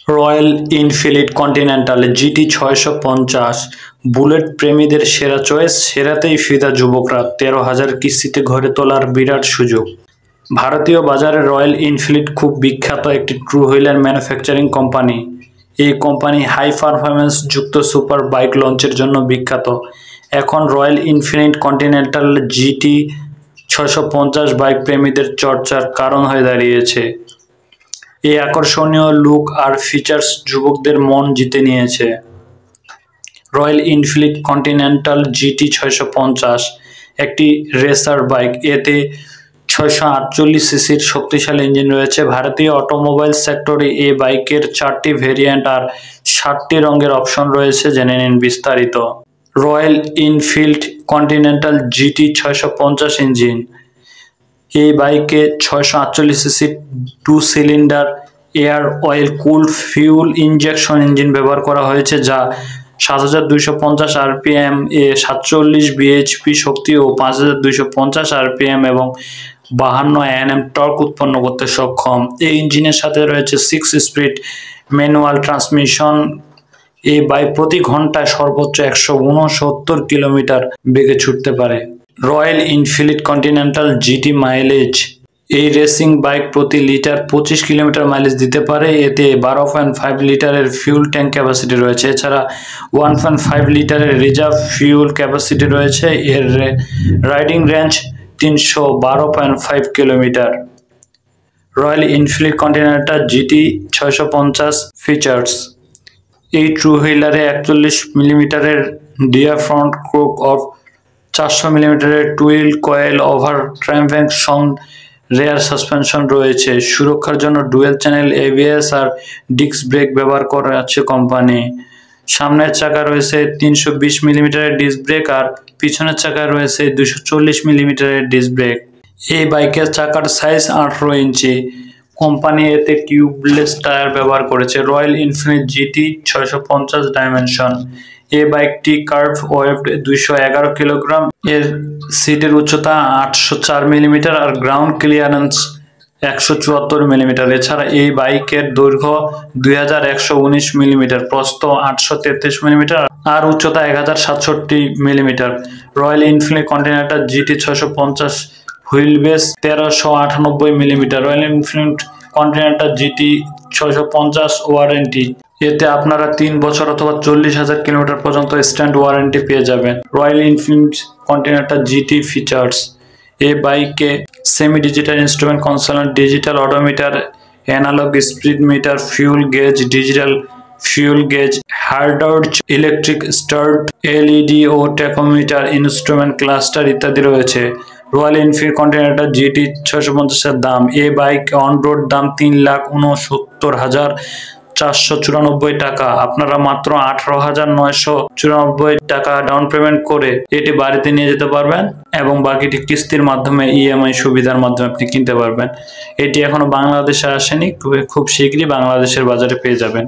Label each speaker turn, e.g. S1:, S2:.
S1: Royal Enfield Continental GT ৬৫০ bullet প্রেমীদের সেরা choice, সেরাতেই ফিদা যুবকরা। ১৩,০০০ কিস্তিতে ঘরে তোলার বিরাট সুযোগ। ভারতীয় বাজারে রয়্যাল এনফিল্ড খুব বিখ্যাত একটি ট্রু হুইলার ম্যানুফ্যাকচারিং কোম্পানি। এই কোম্পানি হাই পারফরম্যান্স যুক্ত সুপার বাইক লঞ্চের জন্য বিখ্যাত। এখন royal Enfield Continental GT ৬৫০ bike প্রেমীদের চর্চার কারণ হয়ে দাঁড়িয়েছে। এই আকর্ষণীয় লুক আর ফিচার্স যুবকদের মন জিতে নিয়েছে। রয়্যাল এনফিল্ড কন্টিনেন্টাল জিটি ৬৫০ একটি রেসার বাইক। এতে ৬৪৮ সিসির শক্তিশালী ইঞ্জিন রয়েছে। ভারতীয় অটোমোবাইল সেক্টরে এই বাইকের ৪টি ভেরিয়েন্ট আর ৭টি রঙের অপশন রয়েছে। জেনে নিন বিস্তারিত। Royal Enfield Continental GT ৬৫০ engine. এই বাইকে ৬৪৮ CC 2 cylinder air oil cooled fuel injection engine ব্যবহার করা হয়েছে, যা ৭২৫০ আরপিএম এ ৪৭ বিএইচপি শক্তি ও ৫২৫০ আরপিএম এবং ৫২ এনএম টর্ক উৎপন্ন করতে সক্ষম। এই ইঞ্জিনের সাথে রয়েছে 6 স্পিড ম্যানুয়াল ট্রান্সমিশন। এই বাইক প্রতি ঘন্টায় সর্বোচ্চ ১৬৯ কিলোমিটার বেগে ছুটতে পারে। Royal Enfield Continental GT mileage. এই রেসিং বাইক প্রতি লিটার ২৫ কিলোমিটার মাইলেজ দিতে পারে। এতে ১২.৫ লিটারের ফিউল ট্যাঙ্ক ক্যাপাসিটি রয়েছে। এছাড়া ১.৫ লিটারের রিজার্ভ ফিউল ক্যাপাসিটি রয়েছে। এর রাইডিং রেঞ্জ ৩১২.৫ kilometre. Royal Enfield Continental GT ৬৫০ features. এই ট্রু হুইলারে ৪১ মিলিমিটারের ডিয়ার ফ্রন্ট ক্রোক অফ ৪০০ মিলিমিটারের টুইল কয়েল ওভার ট্রাইম্যাক্সন রেয়ার সাসপেনশন রয়েছে। সুরক্ষার জন্য ডুয়েল চ্যানেল এবিএস আর ডিস্ক ব্রেক ব্যবহার করেছে কোম্পানি। সামনের চাকা রয়েছে ৩২০ মিলিমিটারের ডিস্ক ব্রেক আর পিছনের চাকা রয়েছে ২৪০ মিলিমিটারের ডিস্ক ব্রেক। এই বাইকের চাকার সাইজ ১৮ ইঞ্চি। কোম্পানি এতে টিউবলেস টায়ার ব্যবহার করেছে। Royal Enfield GT ৬৫০ dimension. এই বাইকটি কার্ভ ওয়েট ২১১ কিলোগ্রাম। এর সিটের উচ্চতা ৮০৪ মিলিমিটার আর গ্রাউন্ড ক্লিয়ারেন্স ১৭৪ মিলিমিটার। এছাড়া এই বাইকের দৈর্ঘ্য ২১১৯ মিলিমিটার, প্রস্থ ৮৩৩ মিলিমিটার আর উচ্চতা ১০৬৭ millimetre. Royal Enfield Continental GT ৬৫০ wheel base ১৩৯৮ millimetre. Royal Enfield Continental GT ৬৫০ warranty. এতে আপনারা ৩ বছর অথবা ৪০,০০০ কিলোমিটার পর্যন্ত স্ট্যান্ড ওয়ারেন্টি পেয়ে যাবেন। Royal Enfield Continental GT features. এই বাইকে semi digital instrument console, digital odometer, analogue speedometer, fuel gauge, digital fuel gauge, hardware electric start, LED ও ট্যাকোমিটার, ইনস্ট্রুমেন্ট ক্লাস্টার ইত্যাদি রয়েছে। রয়্যাল এনফিল্ড কন্টিনেন্টাল জিটি ৬৫০ দাম। এই bike on road দাম ৩,৬৯,৪৯৪ টাকা। আপনারা মাত্র ১৮,৯৯৪ টাকা ডাউন পেমেন্ট করে এটি বাড়িতে নিয়ে যেতে পারবেন এবং বাকিটি কিস্তির মাধ্যমে ইএমআই সুবিধার মাধ্যমে আপনি কিনতে পারবেন। এটি এখনো বাংলাদেশে আসেনি, খুব শীঘ্রই বাংলাদেশের বাজারে পেয়ে যাবেন।